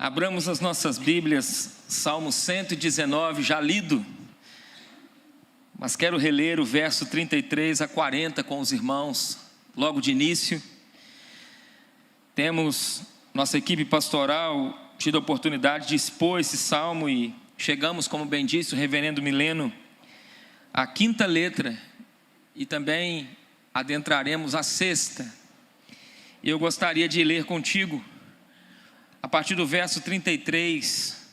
Abramos as nossas Bíblias, Salmo 119, já lido, mas quero reler o verso 33 a 40 com os irmãos, logo de início. Temos nossa equipe pastoral tido a oportunidade de expor esse salmo e chegamos, como bem disse o reverendo Mileno, à quinta letra e também adentraremos a sexta. E eu gostaria de ler contigo, a partir do verso 33,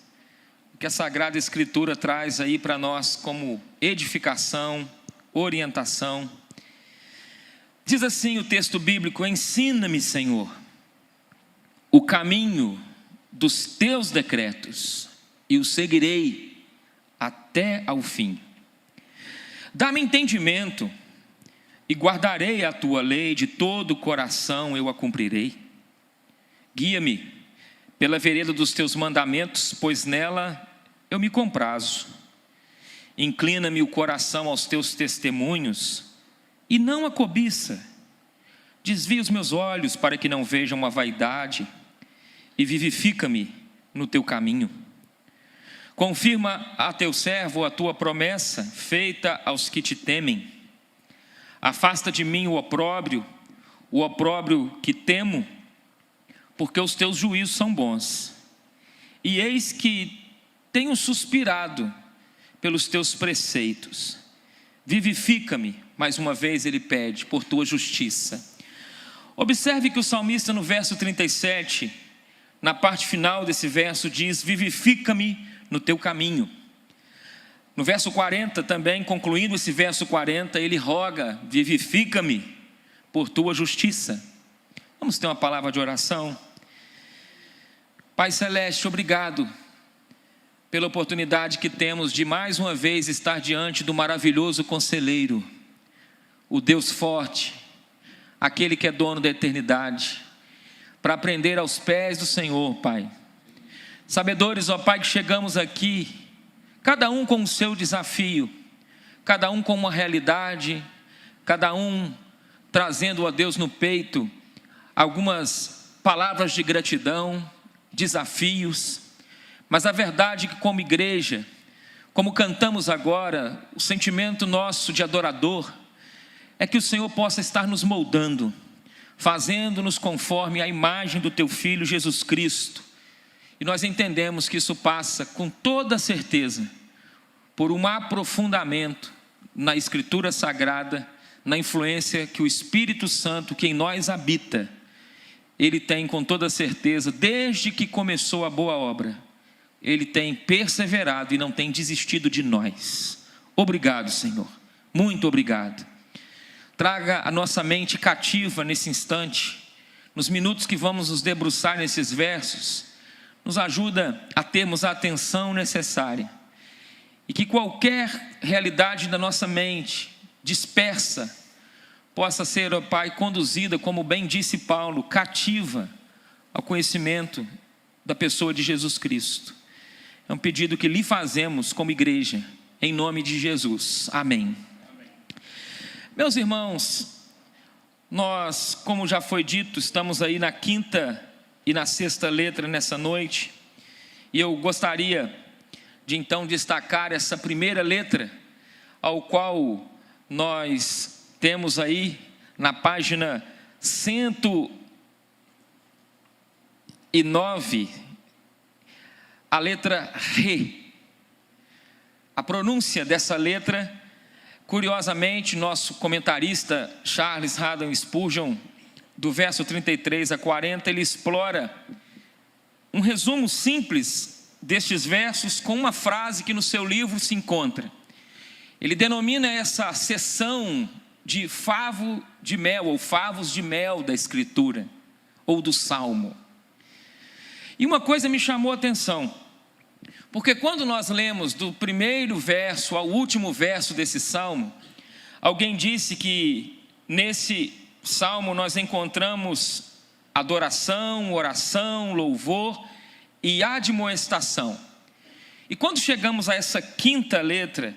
o que a Sagrada Escritura traz aí para nós como edificação, orientação. Diz assim o texto bíblico: ensina-me, Senhor, o caminho dos teus decretos, e o seguirei até ao fim. Dá-me entendimento, e guardarei a tua lei, de todo o coração eu a cumprirei. Guia-me pela vereda dos teus mandamentos, pois nela eu me comprazo. Inclina-me o coração aos teus testemunhos, e não a cobiça. Desvia os meus olhos para que não vejam a vaidade, e vivifica-me no teu caminho. Confirma a teu servo a tua promessa, feita aos que te temem. Afasta de mim o opróbrio que temo, porque os teus juízos são bons. E eis que tenho suspirado pelos teus preceitos. Vivifica-me, mais uma vez ele pede, por tua justiça. Observe que o salmista no verso 37, na parte final desse verso, diz: vivifica-me no teu caminho. No verso 40 também, concluindo esse verso 40, ele roga: vivifica-me por tua justiça. Vamos ter uma palavra de oração. Pai Celeste, obrigado pela oportunidade que temos de mais uma vez estar diante do maravilhoso Conselheiro, o Deus forte, aquele que é dono da eternidade, para aprender aos pés do Senhor, Pai. Sabedores, ó Pai, que chegamos aqui, cada um com o seu desafio, cada um com uma realidade, cada um trazendo a Deus no peito algumas palavras de gratidão, desafios, mas a verdade é que como igreja, como cantamos agora, o sentimento nosso de adorador é que o Senhor possa estar nos moldando, fazendo-nos conforme a imagem do teu Filho Jesus Cristo. E nós entendemos que isso passa com toda certeza por um aprofundamento na Escritura Sagrada, na influência que o Espírito Santo, que em nós habita, ele tem com toda certeza, desde que começou a boa obra, ele tem perseverado e não tem desistido de nós. Obrigado, Senhor, muito obrigado. Traga a nossa mente cativa nesse instante, nos minutos que vamos nos debruçar nesses versos, nos ajuda a termos a atenção necessária, e que qualquer realidade da nossa mente dispersa possa ser, ó Pai, conduzida, como bem disse Paulo, cativa ao conhecimento da pessoa de Jesus Cristo. É um pedido que lhe fazemos como igreja, em nome de Jesus. Amém. Meus irmãos, nós, como já foi dito, estamos aí na quinta e na sexta letra nessa noite, e eu gostaria de então destacar essa primeira letra, ao qual nós temos aí na página 109, a letra Re. A pronúncia dessa letra, curiosamente, nosso comentarista Charles Haddon Spurgeon, do verso 33 a 40, ele explora um resumo simples destes versos com uma frase que no seu livro se encontra. Ele denomina essa seção de favo de mel, ou favos de mel da Escritura, ou do Salmo. E uma coisa me chamou a atenção, porque quando nós lemos do primeiro verso ao último verso desse Salmo, alguém disse que nesse Salmo nós encontramos adoração, oração, louvor e admoestação. E quando chegamos a essa quinta letra,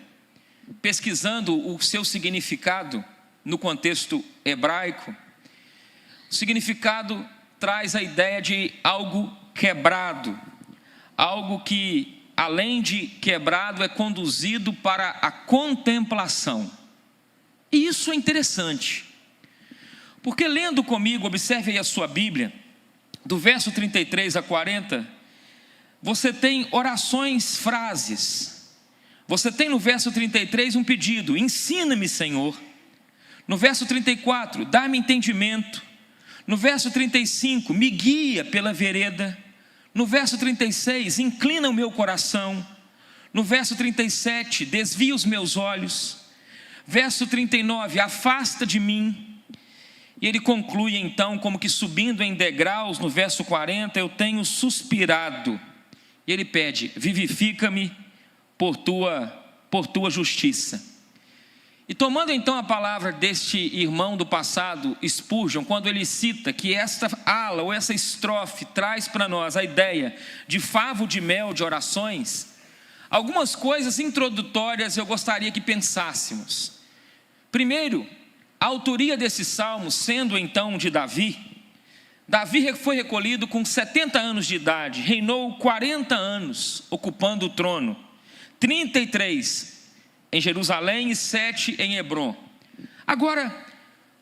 pesquisando o seu significado no contexto hebraico, o significado traz a ideia de algo quebrado, algo que, além de quebrado, é conduzido para a contemplação. E isso é interessante, porque lendo comigo, observe aí a sua Bíblia, do verso 33 a 40, você tem orações, frases. Você tem no verso 33 um pedido: ensina-me, Senhor. No verso 34, dá-me entendimento. No verso 35, me guia pela vereda. No verso 36, inclina o meu coração. No verso 37, desvia os meus olhos. Verso 39, afasta de mim. E ele conclui então, como que subindo em degraus, no verso 40, eu tenho suspirado. E ele pede: vivifica-me por tua justiça. E tomando então a palavra deste irmão do passado, Spurgeon, quando ele cita que esta ala ou essa estrofe traz para nós a ideia de favo de mel de orações, algumas coisas introdutórias eu gostaria que pensássemos. Primeiro, a autoria desse salmo sendo então de Davi. Davi foi recolhido com 70 anos de idade, reinou 40 anos ocupando o trono, 33 em Jerusalém e 7 em Hebrom. Agora,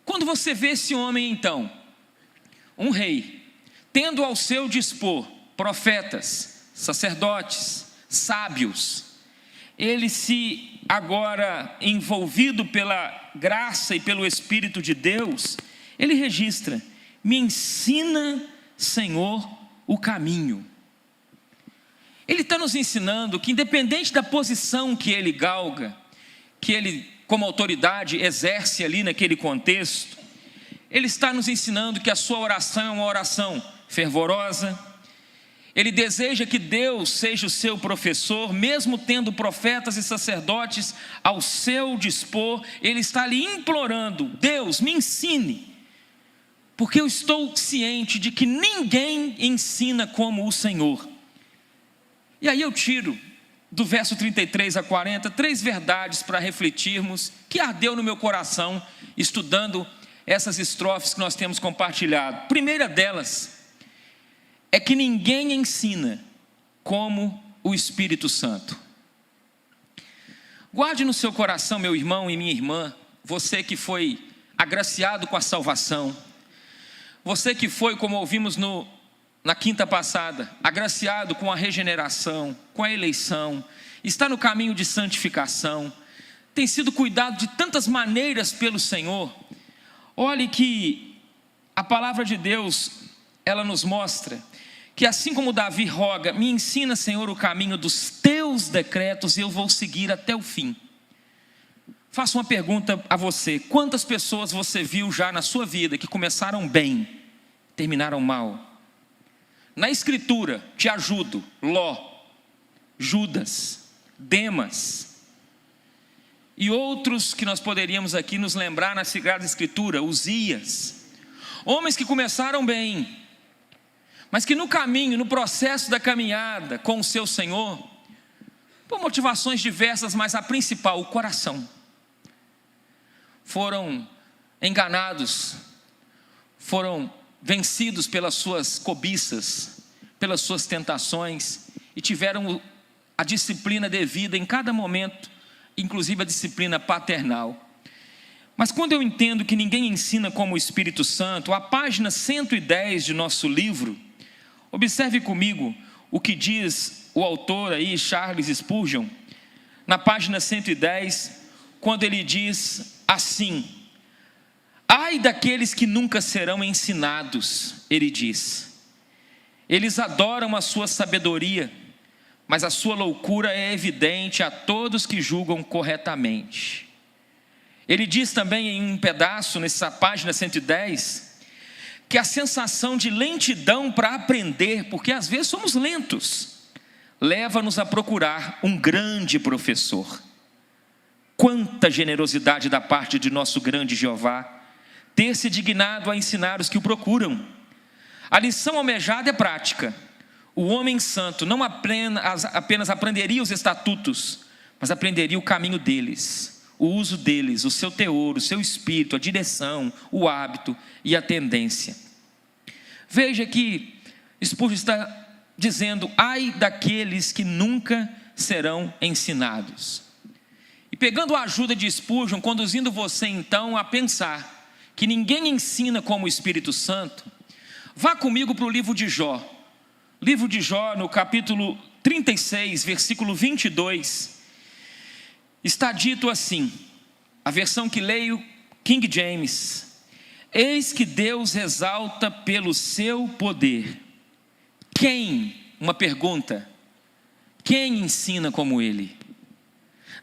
quando você vê esse homem então, um rei, tendo ao seu dispor profetas, sacerdotes, sábios, ele se agora envolvido pela graça e pelo Espírito de Deus, ele registra: me ensina, Senhor, o caminho. Ele está nos ensinando que, independente da posição que ele galga, que ele como autoridade exerce ali naquele contexto, ele está nos ensinando que a sua oração é uma oração fervorosa. Ele deseja que Deus seja o seu professor, mesmo tendo profetas e sacerdotes ao seu dispor. Ele está ali implorando: Deus, me ensine, porque eu estou ciente de que ninguém ensina como o Senhor. E aí eu tiro do verso 33 a 40 três verdades para refletirmos, que ardeu no meu coração estudando essas estrofes que nós temos compartilhado. Primeira delas é que ninguém ensina como o Espírito Santo. Guarde no seu coração, meu irmão e minha irmã, você que foi agraciado com a salvação, você que foi, como ouvimos na quinta passada, agraciado com a regeneração, com a eleição, está no caminho de santificação, tem sido cuidado de tantas maneiras pelo Senhor. Olhe que a palavra de Deus, ela nos mostra que assim como Davi roga: me ensina, Senhor, o caminho dos teus decretos e eu vou seguir até o fim. Faço uma pergunta a você: quantas pessoas você viu já na sua vida que começaram bem, terminaram mal? Na Escritura, te ajudo: Ló, Judas, Demas, e outros que nós poderíamos aqui nos lembrar na Sagrada Escritura, Uzias, homens que começaram bem, mas que no caminho, no processo da caminhada com o seu Senhor, por motivações diversas, mas a principal, o coração, foram enganados, foram vencidos pelas suas cobiças, pelas suas tentações, e tiveram a disciplina devida em cada momento, inclusive a disciplina paternal. Mas quando eu entendo que ninguém ensina como o Espírito Santo, a página 110 de nosso livro, observe comigo o que diz o autor aí, Charles Spurgeon, na página 110, quando ele diz assim: ai daqueles que nunca serão ensinados, ele diz. Eles adoram a sua sabedoria, mas a sua loucura é evidente a todos que julgam corretamente. Ele diz também em um pedaço, nessa página 110, que a sensação de lentidão para aprender, porque às vezes somos lentos, leva-nos a procurar um grande professor. Quanta generosidade da parte de nosso grande Jeová, ter se dignado a ensinar os que o procuram. A lição almejada é prática. O homem santo não apenas aprenderia os estatutos, mas aprenderia o caminho deles, o uso deles, o seu teor, o seu espírito, a direção, o hábito e a tendência. Veja que Spurgeon está dizendo: ai daqueles que nunca serão ensinados. E pegando a ajuda de Spurgeon, conduzindo você então a pensar que ninguém ensina como o Espírito Santo, vá comigo para o livro de Jó. Livro de Jó, no capítulo 36, versículo 22, está dito assim, a versão que leio, King James: eis que Deus exalta pelo seu poder. Quem? Uma pergunta. Quem ensina como ele?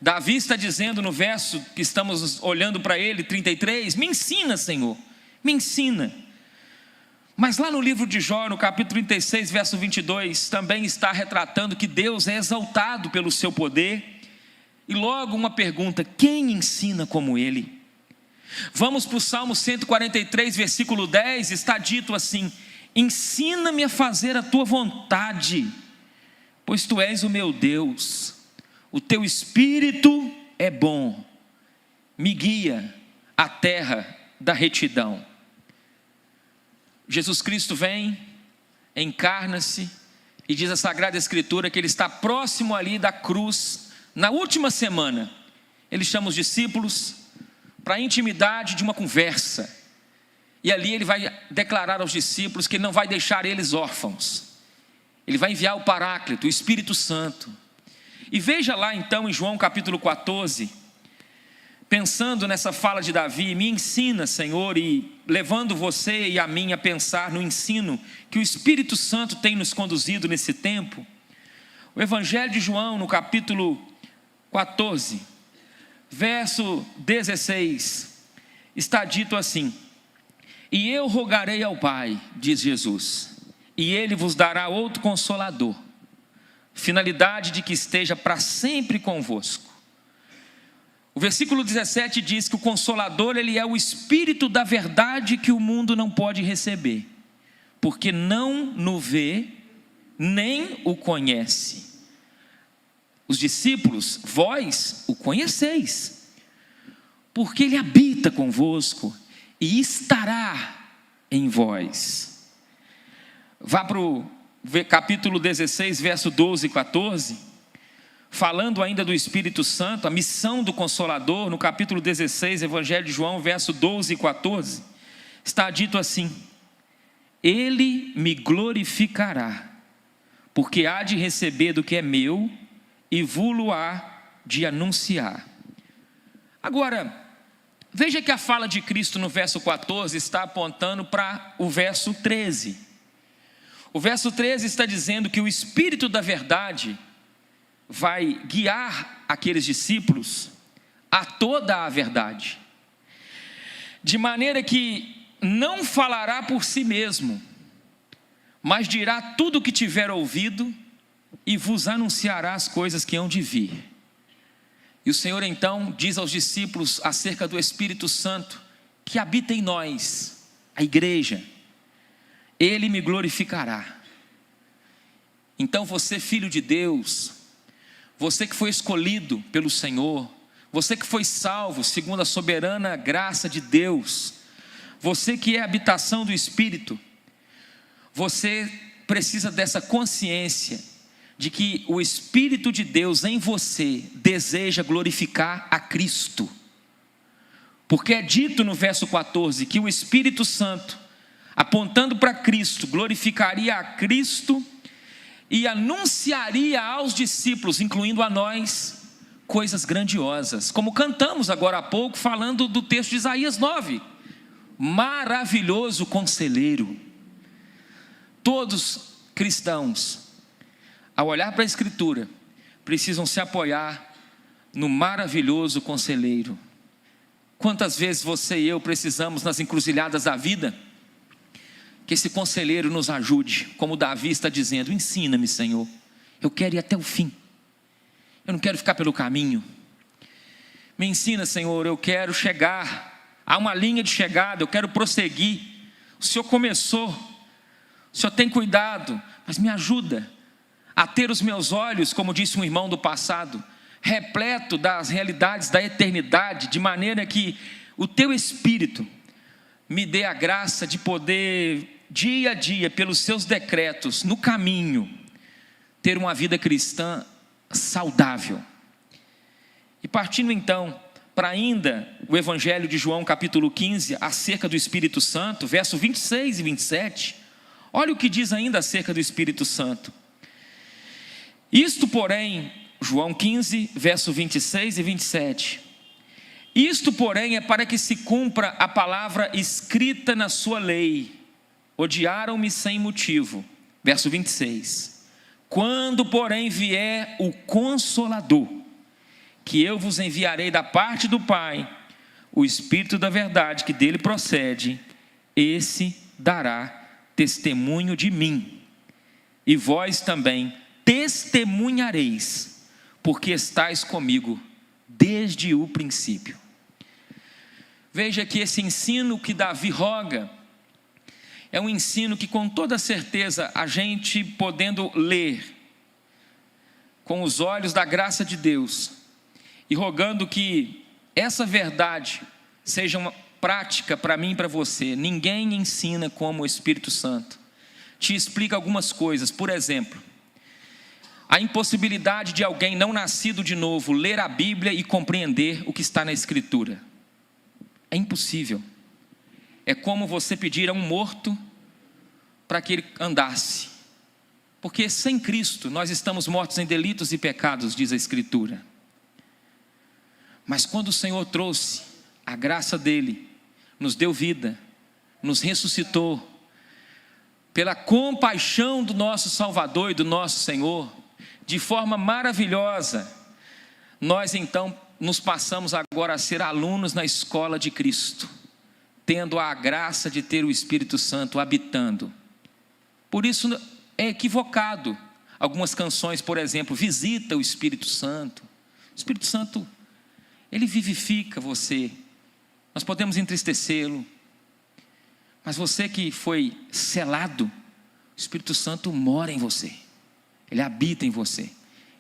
Davi está dizendo no verso que estamos olhando para ele, 33, me ensina, Senhor, me ensina. Mas lá no livro de Jó, no capítulo 36, verso 22, também está retratando que Deus é exaltado pelo seu poder. E logo uma pergunta: quem ensina como ele? Vamos para o Salmo 143, versículo 10, está dito assim: ensina-me a fazer a tua vontade, pois tu és o meu Deus. O teu espírito é bom, me guia à terra da retidão. Jesus Cristo vem, encarna-se, e diz a Sagrada Escritura que ele está próximo ali da cruz, na última semana. Ele chama os discípulos para a intimidade de uma conversa, e ali ele vai declarar aos discípulos que ele não vai deixar eles órfãos. Ele vai enviar o Paráclito, o Espírito Santo. E veja lá então em João capítulo 14, pensando nessa fala de Davi: me ensina, Senhor, e levando você e a mim a pensar no ensino que o Espírito Santo tem nos conduzido nesse tempo. O Evangelho de João, no capítulo 14, verso 16, está dito assim: e eu rogarei ao Pai, diz Jesus, e ele vos dará outro Consolador, finalidade de que esteja para sempre convosco. O versículo 17 diz que o Consolador, ele é o Espírito da verdade que o mundo não pode receber, porque não no vê, nem o conhece. Os discípulos, vós o conheceis, porque ele habita convosco e estará em vós. Vá para o capítulo 16, verso 12 e 14, falando ainda do Espírito Santo, a missão do Consolador. No capítulo 16, Evangelho de João, verso 12 e 14, está dito assim: ele me glorificará, porque há de receber do que é meu e vou-lo há de anunciar. Agora, veja que a fala de Cristo no verso 14 está apontando para o verso 13. O verso 13 está dizendo que o Espírito da verdade vai guiar aqueles discípulos a toda a verdade, de maneira que não falará por si mesmo, mas dirá tudo o que tiver ouvido e vos anunciará as coisas que hão de vir. E o Senhor então diz aos discípulos acerca do Espírito Santo que habita em nós, a igreja: ele me glorificará. Então você, filho de Deus, você que foi escolhido pelo Senhor, você que foi salvo segundo a soberana graça de Deus, você que é a habitação do Espírito, você precisa dessa consciência de que o Espírito de Deus em você deseja glorificar a Cristo, porque é dito no verso 14 que o Espírito Santo, apontando para Cristo, glorificaria a Cristo e anunciaria aos discípulos, incluindo a nós, coisas grandiosas, como cantamos agora há pouco, falando do texto de Isaías 9, maravilhoso conselheiro. Todos cristãos, ao olhar para a Escritura, precisam se apoiar no maravilhoso conselheiro. Quantas vezes você e eu precisamos, nas encruzilhadas da vida, que esse conselheiro nos ajude, como Davi está dizendo: ensina-me, Senhor, eu quero ir até o fim, eu não quero ficar pelo caminho. Me ensina, Senhor, eu quero chegar a uma linha de chegada, eu quero prosseguir. O Senhor começou, o Senhor tem cuidado, mas me ajuda a ter os meus olhos, como disse um irmão do passado, repleto das realidades da eternidade, de maneira que o teu Espírito me dê a graça de poder, dia a dia, pelos seus decretos, no caminho, ter uma vida cristã saudável. E partindo então para ainda o Evangelho de João capítulo 15, acerca do Espírito Santo, verso 26 e 27, olha o que diz ainda acerca do Espírito Santo. Isto, porém, João 15, verso 26 e 27, isto, porém, é para que se cumpra a palavra escrita na sua lei, odiaram-me sem motivo. Verso 26, quando, porém, vier o Consolador, que eu vos enviarei da parte do Pai, o Espírito da verdade que dele procede, esse dará testemunho de mim, e vós também testemunhareis, porque estáis comigo desde o princípio. Veja que esse ensino que Davi roga, é um ensino que com toda certeza a gente podendo ler, com os olhos da graça de Deus, e rogando que essa verdade seja uma prática para mim e para você. Ninguém ensina como o Espírito Santo. Te explica algumas coisas. Por exemplo, a impossibilidade de alguém não nascido de novo ler a Bíblia e compreender o que está na Escritura. É impossível. É como você pedir a um morto para que ele andasse. Porque sem Cristo nós estamos mortos em delitos e pecados, diz a Escritura. Mas quando o Senhor trouxe a graça dele, nos deu vida, nos ressuscitou, pela compaixão do nosso Salvador e do nosso Senhor, de forma maravilhosa, nós então nos passamos agora a ser alunos na escola de Cristo, tendo a graça de ter o Espírito Santo habitando. Por isso é equivocado algumas canções, por exemplo, visita o Espírito Santo. O Espírito Santo, ele vivifica você. Nós podemos entristecê-lo, mas você que foi selado, o Espírito Santo mora em você, ele habita em você,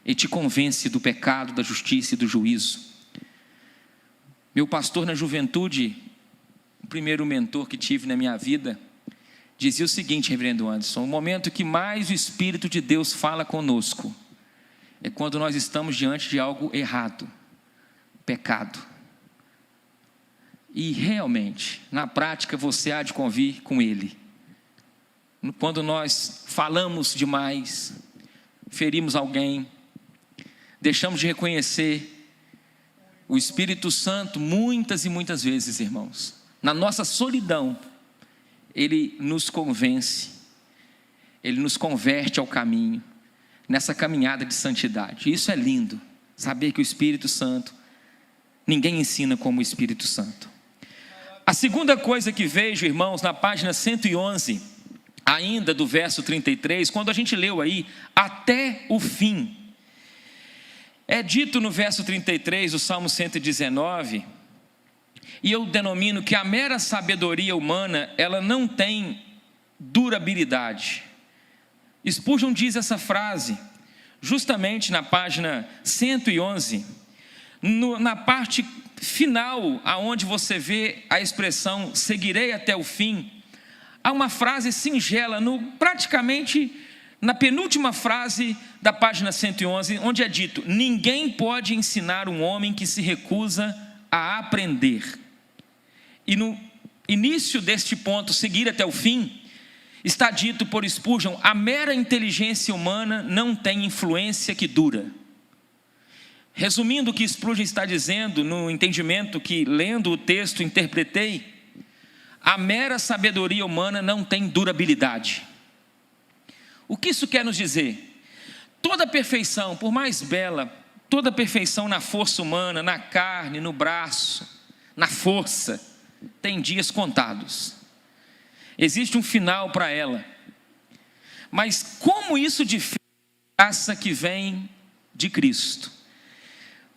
ele te convence do pecado, da justiça e do juízo. Meu pastor na juventude, o primeiro mentor que tive na minha vida, dizia o seguinte, reverendo Anderson: o momento que mais o Espírito de Deus fala conosco é quando nós estamos diante de algo errado, pecado. E realmente, na prática, você há de convir com Ele. Quando nós falamos demais, ferimos alguém, deixamos de reconhecer o Espírito Santo muitas e muitas vezes, irmãos. Na nossa solidão, Ele nos convence, Ele nos converte ao caminho, nessa caminhada de santidade. Isso é lindo, saber que o Espírito Santo, ninguém ensina como o Espírito Santo. A segunda coisa que vejo, irmãos, na página 111, ainda do verso 33, quando a gente leu aí, até o fim, é dito no verso 33 do Salmo 119, e eu denomino que a mera sabedoria humana, ela não tem durabilidade. Spurgeon diz essa frase, justamente na página 111, na parte final, aonde você vê a expressão seguirei até o fim, há uma frase singela, praticamente na penúltima frase da página 111, onde é dito: ninguém pode ensinar um homem que se recusa a aprender. E no início deste ponto, seguir até o fim, está dito por Spurgeon: a mera inteligência humana não tem influência que dura. Resumindo o que Spurgeon está dizendo, no entendimento que, lendo o texto, interpretei, a mera sabedoria humana não tem durabilidade. O que isso quer nos dizer? Toda perfeição, por mais bela, toda perfeição na força humana, na carne, no braço, na força, tem dias contados. Existe um final para ela. Mas como isso difere da graça que vem de Cristo?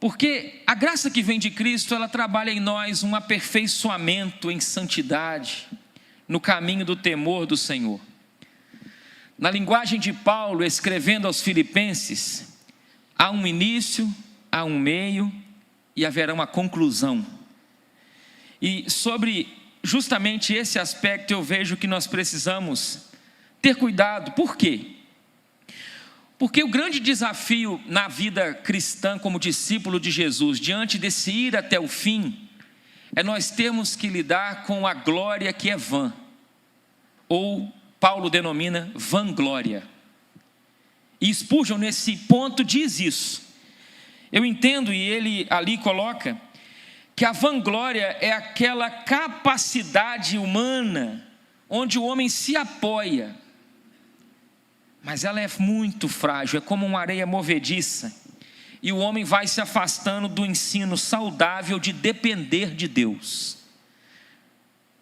Porque a graça que vem de Cristo, ela trabalha em nós um aperfeiçoamento em santidade, no caminho do temor do Senhor. Na linguagem de Paulo, escrevendo aos Filipenses, há um início, há um meio e haverá uma conclusão. E sobre justamente esse aspecto eu vejo que nós precisamos ter cuidado. Por quê? Porque o grande desafio na vida cristã como discípulo de Jesus, diante desse ir até o fim, é nós termos que lidar com a glória que é vã, ou Paulo denomina vanglória. E Spurgeon nesse ponto diz isso. Eu entendo, e ele ali coloca, que a vanglória é aquela capacidade humana onde o homem se apoia, mas ela é muito frágil, é como uma areia movediça, e o homem vai se afastando do ensino saudável de depender de Deus.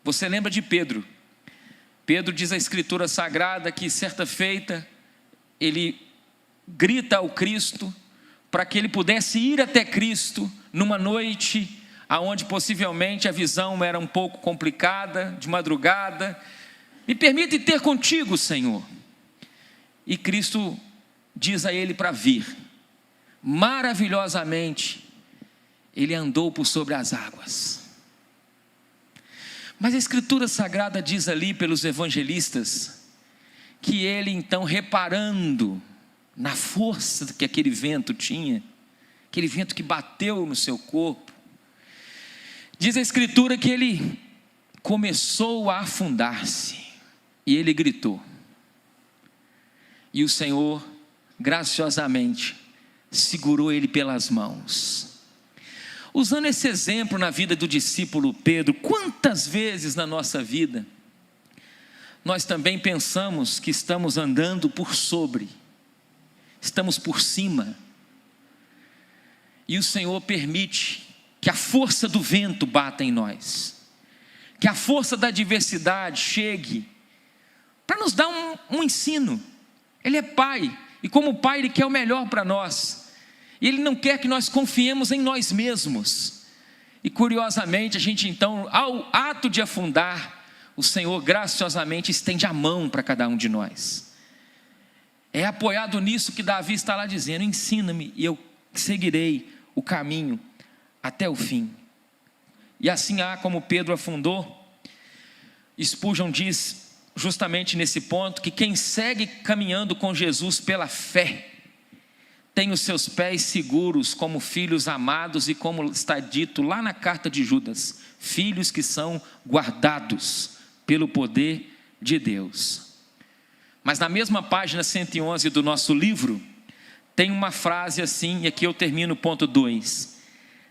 Você lembra de Pedro? Pedro diz a Escritura Sagrada que certa feita ele grita ao Cristo para que ele pudesse ir até Cristo numa noite aonde possivelmente a visão era um pouco complicada, de madrugada. Me permite ter contigo, Senhor. E Cristo diz a ele para vir. Maravilhosamente, ele andou por sobre as águas. Mas a Escritura Sagrada diz ali pelos evangelistas, que ele então, reparando na força que aquele vento tinha, aquele vento que bateu no seu corpo, diz a Escritura que ele começou a afundar-se, e ele gritou. E o Senhor, graciosamente, segurou ele pelas mãos. Usando esse exemplo na vida do discípulo Pedro, quantas vezes na nossa vida, nós também pensamos que estamos andando por sobre, estamos por cima, e o Senhor permite que a força do vento bata em nós, que a força da adversidade chegue, para nos dar um ensino. Ele é Pai, e como Pai Ele quer o melhor para nós, e Ele não quer que nós confiemos em nós mesmos. E curiosamente a gente então, ao ato de afundar, o Senhor graciosamente estende a mão para cada um de nós. É apoiado nisso que Davi está lá dizendo: ensina-me e eu seguirei o caminho até o fim. E assim como Pedro afundou, Spurgeon diz justamente nesse ponto que quem segue caminhando com Jesus pela fé tem os seus pés seguros como filhos amados, e como está dito lá na carta de Judas, filhos que são guardados pelo poder de Deus. Mas na mesma página 111 do nosso livro, tem uma frase assim, e aqui eu termino o ponto 2: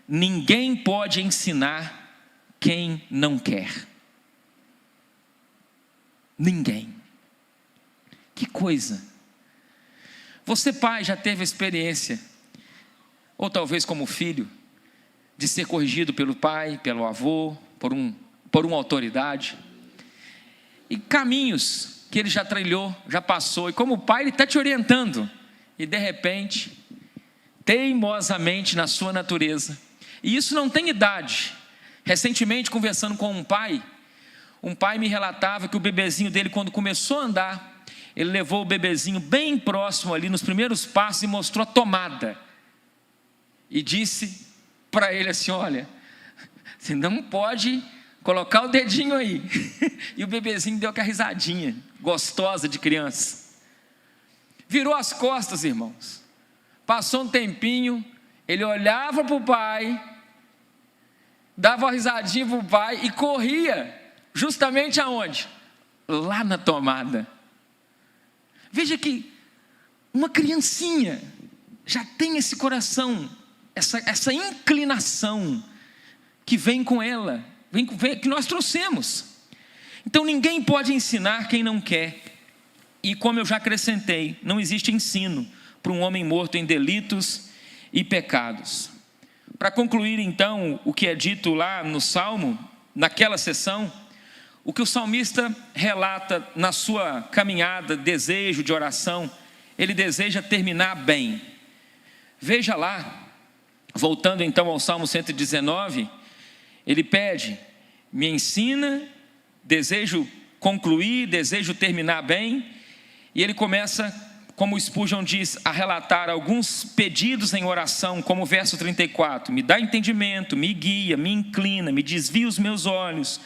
ninguém pode ensinar quem não quer. Ninguém. Que coisa. Você, pai, já teve a experiência, ou talvez como filho, de ser corrigido pelo pai, pelo avô, por uma autoridade, e caminhos que ele já trilhou, já passou, e como pai ele está te orientando, e de repente, teimosamente na sua natureza, e isso não tem idade. Recentemente, conversando com um pai me relatava que o bebezinho dele, quando começou a andar, ele levou o bebezinho bem próximo ali nos primeiros passos e mostrou a tomada, e disse para ele assim: olha, você não pode colocar o dedinho aí. E o bebezinho deu aquela risadinha gostosa de criança, virou as costas, irmãos. Passou um tempinho, ele olhava para o pai, dava uma risadinha para o pai e corria justamente aonde? Lá na tomada. Veja que uma criancinha já tem esse coração, essa inclinação que vem com ela, que nós trouxemos. Então ninguém pode ensinar quem não quer. E como eu já acrescentei, não existe ensino para um homem morto em delitos e pecados. Para concluir então o que é dito lá no Salmo, naquela sessão, o que o salmista relata na sua caminhada, desejo de oração, ele deseja terminar bem. Veja lá, voltando então ao Salmo 119, ele pede: me ensina, desejo concluir, desejo terminar bem. E ele começa, como Spurgeon diz, a relatar alguns pedidos em oração, como o verso 34, me dá entendimento, me guia, me inclina, me desvia os meus olhos.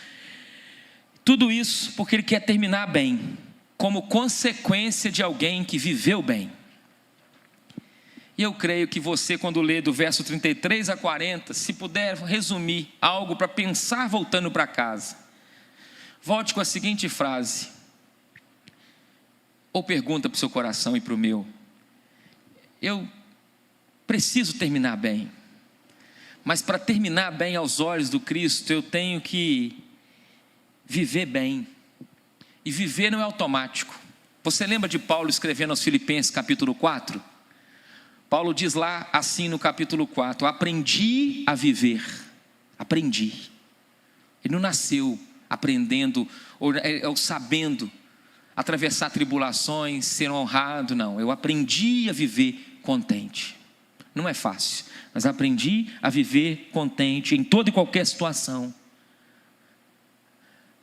Tudo isso porque ele quer terminar bem, como consequência de alguém que viveu bem. E eu creio que você, quando lê do verso 33 a 40, se puder resumir algo para pensar voltando para casa, volte com a seguinte frase, ou pergunta para o seu coração e para o meu: eu preciso terminar bem, mas para terminar bem aos olhos do Cristo, eu tenho que viver bem, e viver não é automático. Você lembra de Paulo escrevendo aos Filipenses capítulo 4? Paulo diz lá assim no capítulo 4, aprendi a viver, aprendi. Ele não nasceu aprendendo, ou sabendo atravessar tribulações, ser honrado, não. Eu aprendi a viver contente. Não é fácil, mas aprendi a viver contente em toda e qualquer situação.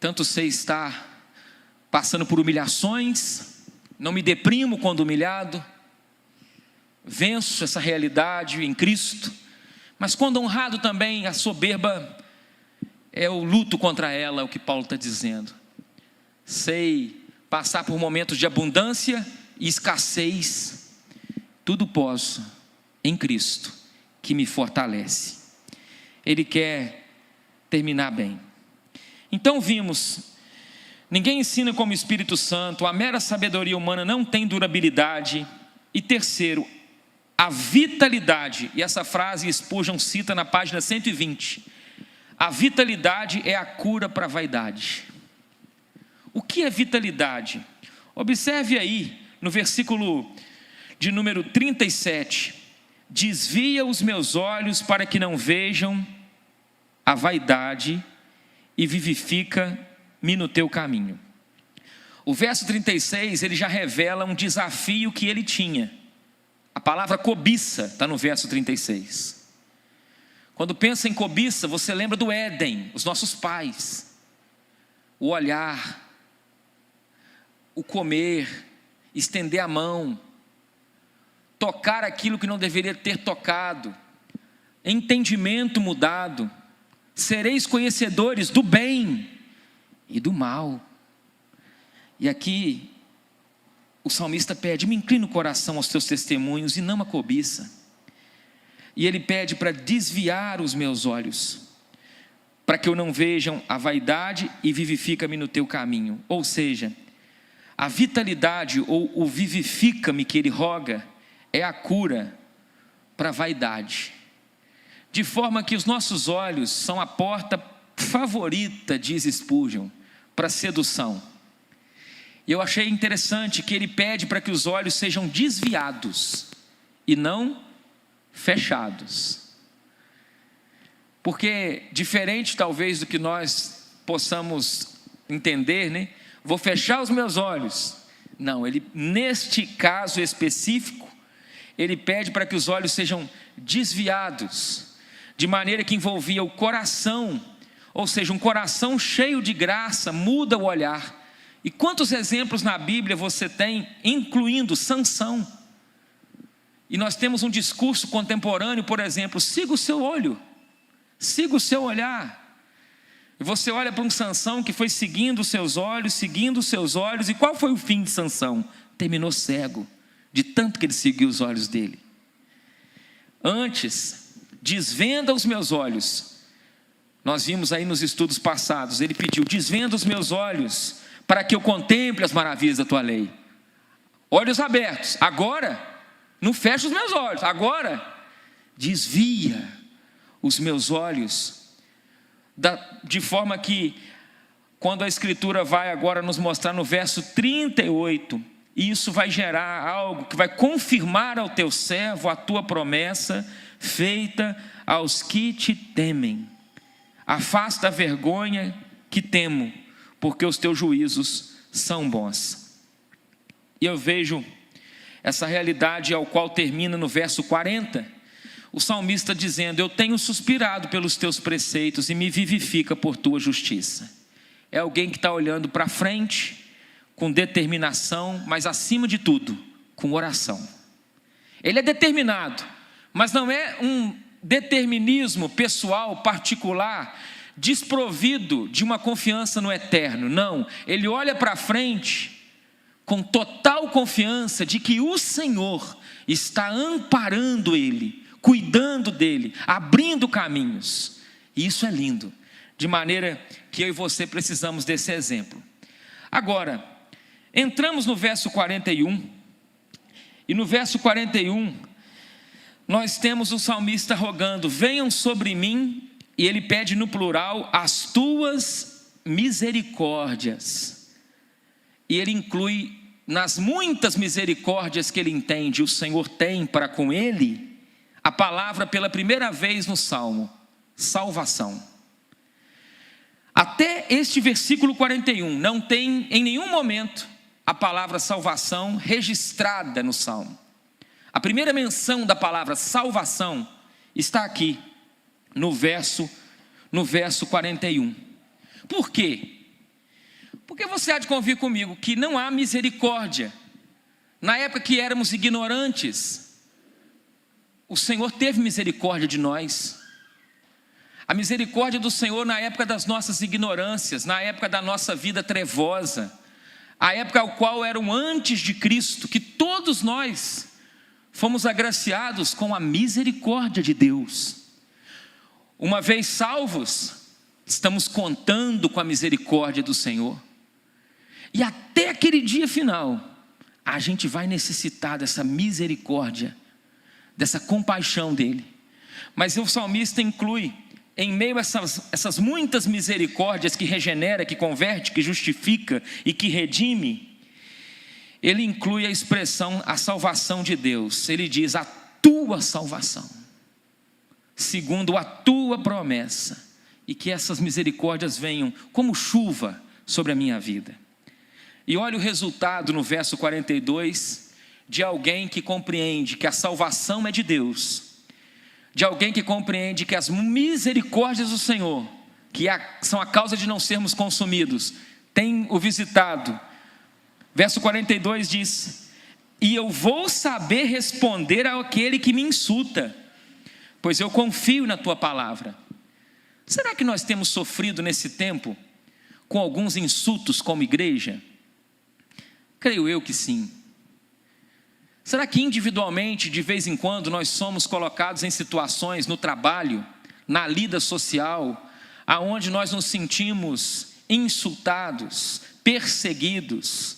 Tanto sei estar passando por humilhações, não me deprimo quando humilhado, venço essa realidade em Cristo, mas quando honrado também, a soberba, eu luto contra ela, é o que Paulo está dizendo. Sei passar por momentos de abundância e escassez, tudo posso em Cristo, que me fortalece. Ele quer terminar bem. Então vimos, ninguém ensina como o Espírito Santo, a mera sabedoria humana não tem durabilidade. E terceiro, a vitalidade, e essa frase Spurgeon cita na página 120, a vitalidade é a cura para a vaidade. O que é vitalidade? Observe aí, no versículo de número 37, desvia os meus olhos para que não vejam a vaidade e vivifica-me no teu caminho. O verso 36, ele já revela um desafio que ele tinha. A palavra cobiça está no verso 36. Quando pensa em cobiça, você lembra do Éden, os nossos pais. O olhar, o comer, estender a mão, tocar aquilo que não deveria ter tocado, entendimento mudado. Sereis conhecedores do bem e do mal. E aqui o salmista pede, me inclina o coração aos teus testemunhos e não a cobiça. E ele pede para desviar os meus olhos, para que eu não vejam a vaidade e vivifica-me no teu caminho. Ou seja, a vitalidade ou o vivifica-me que ele roga é a cura para a vaidade. De forma que os nossos olhos são a porta favorita, diz Spurgeon, para a sedução. E eu achei interessante que ele pede para que os olhos sejam desviados e não fechados. Porque, diferente talvez do que nós possamos entender, né? Vou fechar os meus olhos. Não, ele, neste caso específico, ele pede para que os olhos sejam desviados, de maneira que envolvia o coração, ou seja, um coração cheio de graça muda o olhar. E quantos exemplos na Bíblia você tem, incluindo Sansão? E nós temos um discurso contemporâneo, por exemplo, siga o seu olho, siga o seu olhar. E você olha para um Sansão que foi seguindo os seus olhos, e qual foi o fim de Sansão? Terminou cego, de tanto que ele seguiu os olhos dele. Antes, desvenda os meus olhos. Nós vimos aí nos estudos passados, ele pediu, desvenda os meus olhos, para que eu contemple as maravilhas da tua lei. Olhos abertos. Agora, não fecha os meus olhos. Agora, desvia os meus olhos, de forma que, quando a Escritura vai agora nos mostrar no verso 38, isso vai gerar algo que vai confirmar ao teu servo a tua promessa, feita aos que te temem. Afasta a vergonha que temo, porque os teus juízos são bons. E eu vejo essa realidade ao qual termina no verso 40, o salmista dizendo, eu tenho suspirado pelos teus preceitos e me vivifica por tua justiça. É alguém que está olhando para frente, com determinação, mas acima de tudo, com oração. Ele é determinado, mas não é um determinismo pessoal, particular, desprovido de uma confiança no eterno. Não, ele olha para frente com total confiança de que o Senhor está amparando ele, cuidando dele, abrindo caminhos. E isso é lindo, de maneira que eu e você precisamos desse exemplo. Agora, entramos no verso 41, e no verso 41, nós temos o salmista rogando: venham sobre mim, e ele pede no plural, as tuas misericórdias. E ele inclui, nas muitas misericórdias que ele entende, o Senhor tem para com ele, a palavra pela primeira vez no Salmo: salvação. Até este versículo 41, não tem em nenhum momento a palavra salvação registrada no Salmo. A primeira menção da palavra salvação está aqui, no verso 41. Por quê? Porque você há de convir comigo que não há misericórdia. Na época que éramos ignorantes, o Senhor teve misericórdia de nós. A misericórdia do Senhor na época das nossas ignorâncias, na época da nossa vida trevosa, a época ao qual eram antes de Cristo, que todos nós fomos agraciados com a misericórdia de Deus. Uma vez salvos, estamos contando com a misericórdia do Senhor. E até aquele dia final, a gente vai necessitar dessa misericórdia, dessa compaixão dele. Mas o salmista inclui, em meio a essas muitas misericórdias que regenera, que converte, que justifica e que redime, ele inclui a expressão, a salvação de Deus. Ele diz: a tua salvação, segundo a tua promessa, e que essas misericórdias venham como chuva sobre a minha vida. E olha o resultado no verso 42, de alguém que compreende que a salvação é de Deus, de alguém que compreende que as misericórdias do Senhor, que são a causa de não sermos consumidos, tem o visitado. Verso 42 diz: e eu vou saber responder àquele que me insulta, pois eu confio na tua palavra. Será que nós temos sofrido nesse tempo com alguns insultos como igreja? Creio eu que sim. Será que individualmente, de vez em quando, nós somos colocados em situações no trabalho, na lida social, aonde nós nos sentimos insultados, perseguidos,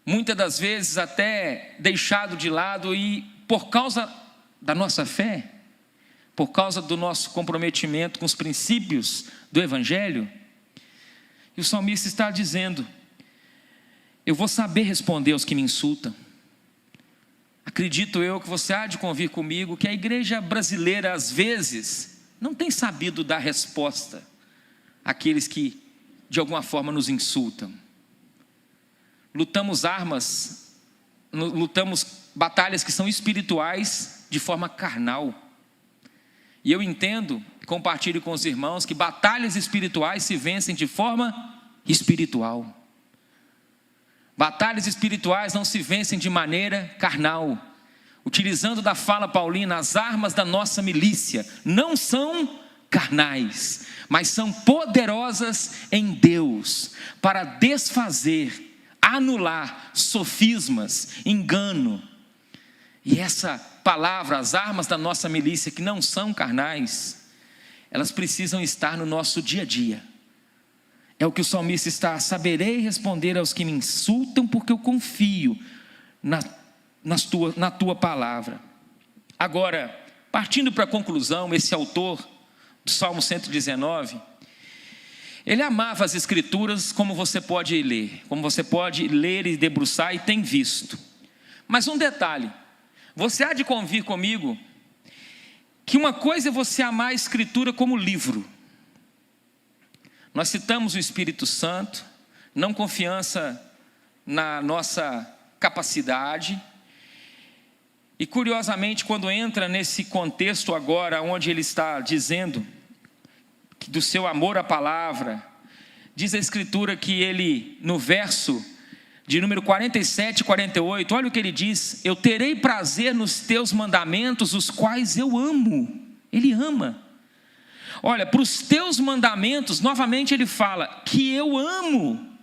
muitas das vezes até deixado de lado, e por causa da nossa fé, por causa do nosso comprometimento com os princípios do Evangelho? E o salmista está dizendo: eu vou saber responder aos que me insultam. Acredito eu que você há de convir comigo que a igreja brasileira, às vezes, não tem sabido dar resposta àqueles que, de alguma forma, nos insultam. Lutamos batalhas que são espirituais de forma carnal. E eu entendo, compartilho com os irmãos, que batalhas espirituais se vencem de forma espiritual. Batalhas espirituais não se vencem de maneira carnal. Utilizando da fala paulina, as armas da nossa milícia não são carnais, mas são poderosas em Deus, para desfazer, anular sofismas, engano. E essa palavra, as armas da nossa milícia, que não são carnais, elas precisam estar no nosso dia a dia. É o que o salmista está: saberei responder aos que me insultam, porque eu confio na tua palavra. Agora, partindo para a conclusão, esse autor do Salmo 119, ele amava as Escrituras, como você pode ler e debruçar, e tem visto. Mas um detalhe: você há de convir comigo que uma coisa é você amar a Escritura como livro. Nós citamos o Espírito Santo, não confiança na nossa capacidade. E curiosamente, quando entra nesse contexto agora, onde ele está dizendo do seu amor à palavra, diz a Escritura que ele, no verso de número 47 e 48, olha o que ele diz: eu terei prazer nos teus mandamentos, os quais eu amo. Ele ama. Olha, para os teus mandamentos, novamente ele fala que eu amo.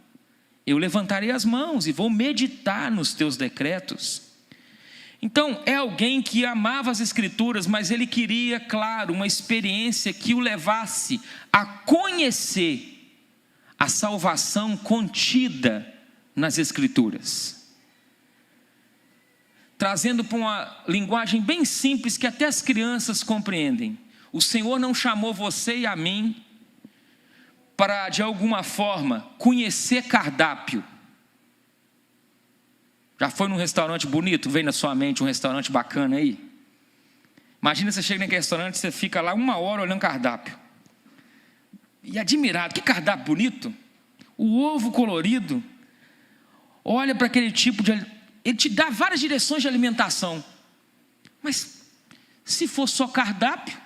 Eu levantarei as mãos e vou meditar nos teus decretos. Então, é alguém que amava as Escrituras, mas ele queria, claro, uma experiência que o levasse a conhecer a salvação contida nas Escrituras. Trazendo para uma linguagem bem simples que até as crianças compreendem. O Senhor não chamou você e a mim para, de alguma forma, conhecer cardápio. Já foi num restaurante bonito? Vem na sua mente um restaurante bacana aí? Imagina você chega naquele restaurante, você fica lá 1 hora olhando cardápio. E admirado, que cardápio bonito. O ovo colorido. Olha para aquele tipo de... Ele te dá várias direções de alimentação. Mas, se for só cardápio,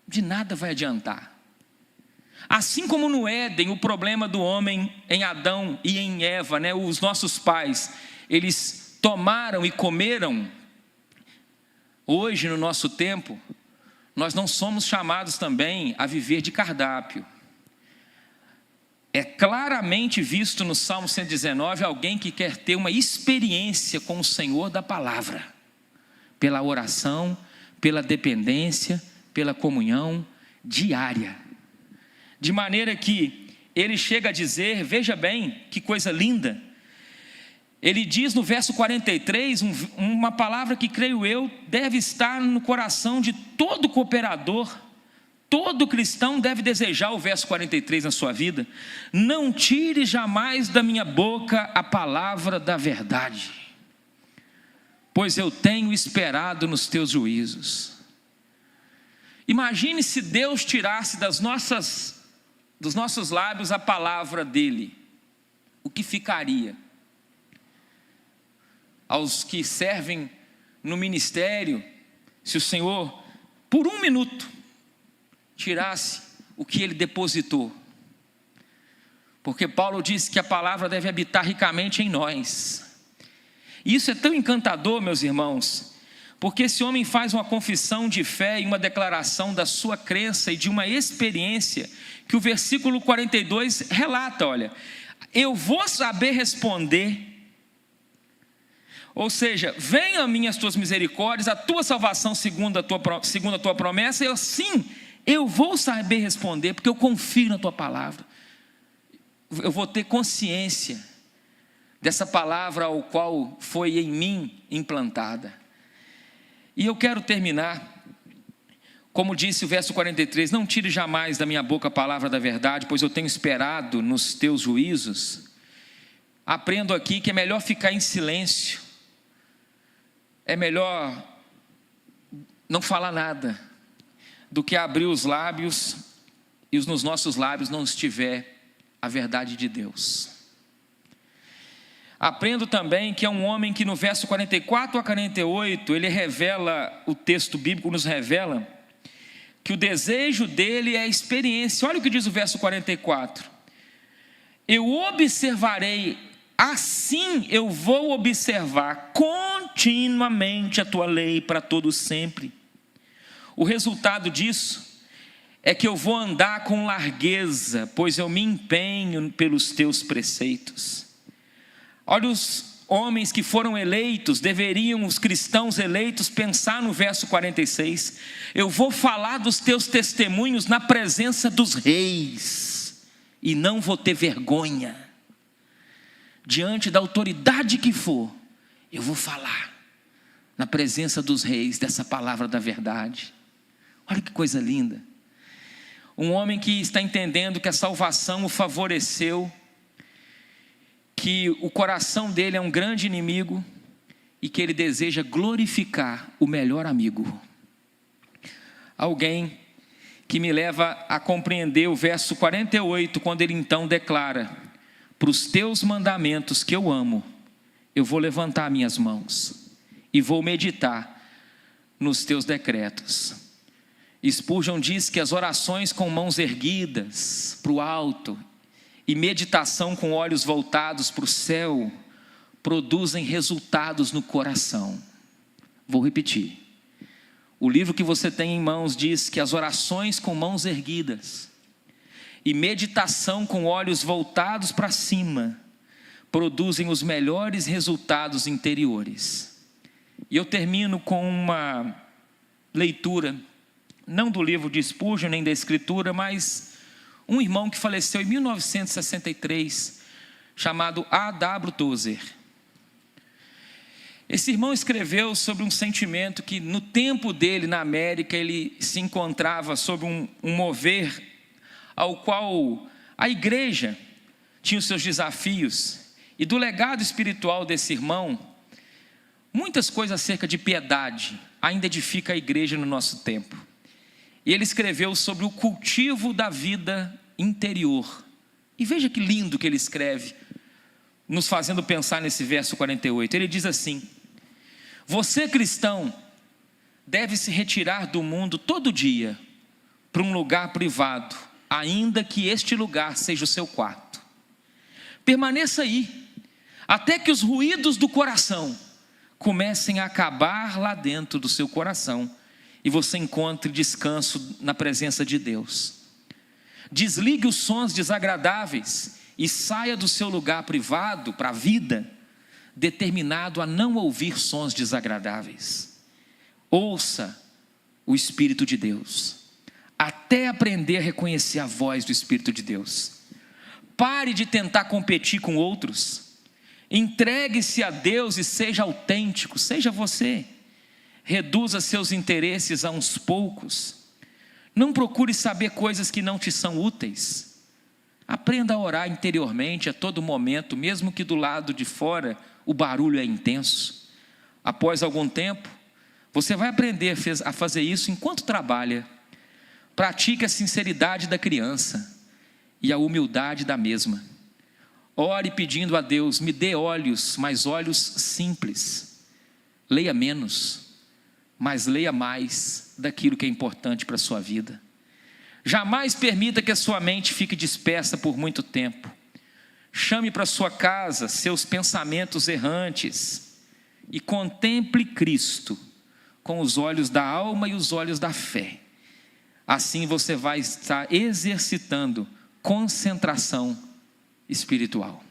de nada vai adiantar. Assim como no Éden, o problema do homem em Adão e em Eva, né? Os nossos pais, eles tomaram e comeram. Hoje, no nosso tempo, nós não somos chamados também a viver de cardápio. É claramente visto no Salmo 119, alguém que quer ter uma experiência com o Senhor da palavra. Pela oração, pela dependência, pela comunhão diária. De maneira que ele chega a dizer, veja bem, que coisa linda. Ele diz no verso 43, uma palavra que creio eu deve estar no coração de todo cooperador. Todo cristão deve desejar o verso 43 na sua vida. Não tire jamais da minha boca a palavra da verdade, pois eu tenho esperado nos teus juízos. Imagine se Deus tirasse dos nossos lábios a palavra dele. O que ficaria? Aos que servem no ministério, se o Senhor, por 1 minuto, tirasse o que ele depositou. Porque Paulo disse que a palavra deve habitar ricamente em nós. E isso é tão encantador, meus irmãos, porque esse homem faz uma confissão de fé e uma declaração da sua crença e de uma experiência que o versículo 42 relata, olha, eu vou saber responder. Ou seja, venham a mim as tuas misericórdias, a tua salvação segundo a tua promessa, e assim eu vou saber responder, porque eu confio na tua palavra. Eu vou ter consciência dessa palavra ao qual foi em mim implantada. E eu quero terminar, como disse o verso 43, não tire jamais da minha boca a palavra da verdade, pois eu tenho esperado nos teus juízos. Aprendo aqui que é melhor ficar em silêncio, é melhor não falar nada, do que abrir os lábios e nos nossos lábios não estiver a verdade de Deus. Aprendo também que é um homem que no verso 44 a 48, ele revela, o texto bíblico nos revela, que o desejo dele é a experiência. Olha o que diz o verso 44. Eu observarei, assim eu vou observar continuamente a tua lei para todo sempre. O resultado disso é que eu vou andar com largueza, pois eu me empenho pelos teus preceitos. Olha, os homens que foram eleitos, deveriam, os cristãos eleitos, pensar no verso 46. Eu vou falar dos teus testemunhos na presença dos reis, e não vou ter vergonha. Diante da autoridade que for, eu vou falar na presença dos reis dessa palavra da verdade. Olha que coisa linda. Um homem que está entendendo que a salvação o favoreceu, que o coração dele é um grande inimigo e que ele deseja glorificar o melhor amigo. Alguém que me leva a compreender o verso 48, quando ele então declara: para os teus mandamentos que eu amo, eu vou levantar minhas mãos e vou meditar nos teus decretos. Spurgeon diz que as orações com mãos erguidas para o alto e meditação com olhos voltados para o céu produzem resultados no coração. Vou repetir. O livro que você tem em mãos diz que as orações com mãos erguidas e meditação com olhos voltados para cima produzem os melhores resultados interiores. E eu termino com uma leitura, não do livro de Spurgeon nem da Escritura, mas um irmão que faleceu em 1963, chamado A.W. Tozer. Esse irmão escreveu sobre um sentimento que no tempo dele na América ele se encontrava sob um mover ao qual a igreja tinha os seus desafios. E do legado espiritual desse irmão, muitas coisas acerca de piedade ainda edifica a igreja no nosso tempo. E ele escreveu sobre o cultivo da vida interior. E veja que lindo que ele escreve, nos fazendo pensar nesse verso 48. Ele diz assim: você, cristão, deve se retirar do mundo todo dia para um lugar privado, ainda que este lugar seja o seu quarto. Permaneça aí, até que os ruídos do coração comecem a acabar lá dentro do seu coração e você encontre descanso na presença de Deus. Desligue os sons desagradáveis e saia do seu lugar privado para a vida, determinado a não ouvir sons desagradáveis. Ouça o Espírito de Deus, até aprender a reconhecer a voz do Espírito de Deus. Pare de tentar competir com outros. Entregue-se a Deus e seja autêntico, seja você. Reduza seus interesses a uns poucos. Não procure saber coisas que não te são úteis. Aprenda a orar interiormente a todo momento, mesmo que do lado de fora o barulho é intenso. Após algum tempo, você vai aprender a fazer isso enquanto trabalha. Pratique a sinceridade da criança e a humildade da mesma. Ore pedindo a Deus: me dê olhos, mas olhos simples. Leia menos, mas leia mais daquilo que é importante para a sua vida. Jamais permita que a sua mente fique dispersa por muito tempo. Chame para sua casa seus pensamentos errantes e contemple Cristo com os olhos da alma e os olhos da fé. Assim você vai estar exercitando concentração espiritual.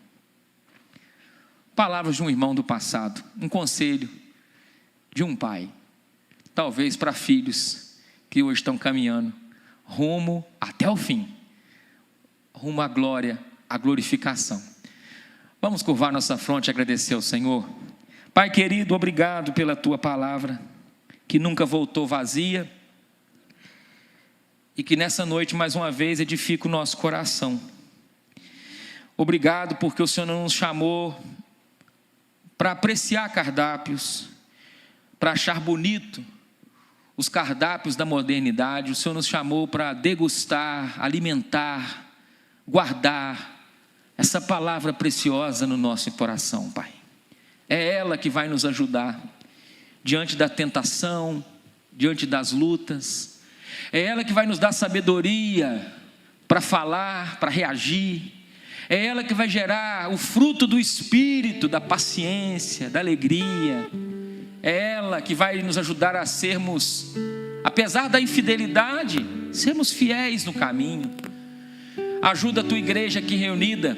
Palavras de um irmão do passado, um conselho de um pai, talvez para filhos que hoje estão caminhando rumo até o fim, rumo à glória, à glorificação. Vamos curvar nossa fronte e agradecer ao Senhor. Pai querido, obrigado pela tua palavra, que nunca voltou vazia, e que nessa noite mais uma vez edifica o nosso coração. Obrigado porque o Senhor não nos chamou para apreciar cardápios, para achar bonito os cardápios da modernidade. O Senhor nos chamou para degustar, alimentar, guardar essa palavra preciosa no nosso coração, Pai. É ela que vai nos ajudar diante da tentação, diante das lutas. É ela que vai nos dar sabedoria para falar, para reagir. É ela que vai gerar o fruto do Espírito, da paciência, da alegria. É ela que vai nos ajudar a sermos, apesar da infidelidade, sermos fiéis no caminho. Ajuda a tua igreja aqui reunida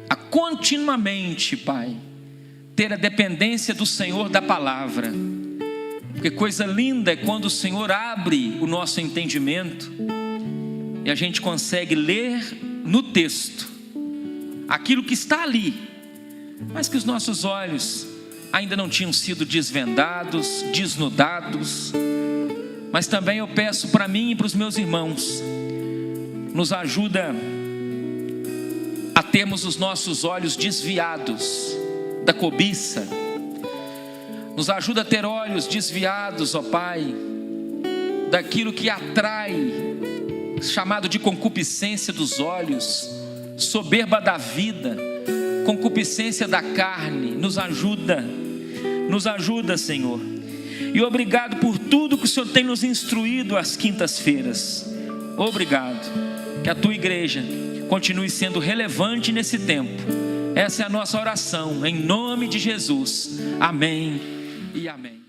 a continuamente, Pai, ter a dependência do Senhor da palavra. Porque coisa linda é quando o Senhor abre o nosso entendimento e a gente consegue ler no texto aquilo que está ali, mas que os nossos olhos ainda não tinham sido desvendados, desnudados. Mas também eu peço para mim e para os meus irmãos, nos ajuda a termos os nossos olhos desviados da cobiça. Nos ajuda a ter olhos desviados, ó Pai, daquilo que atrai, chamado de concupiscência dos olhos, soberba da vida, concupiscência da carne. Nos ajuda, Senhor. E obrigado por tudo que o Senhor tem nos instruído às quintas-feiras. Obrigado. Que a tua igreja continue sendo relevante nesse tempo. Essa é a nossa oração, em nome de Jesus. Amém e amém.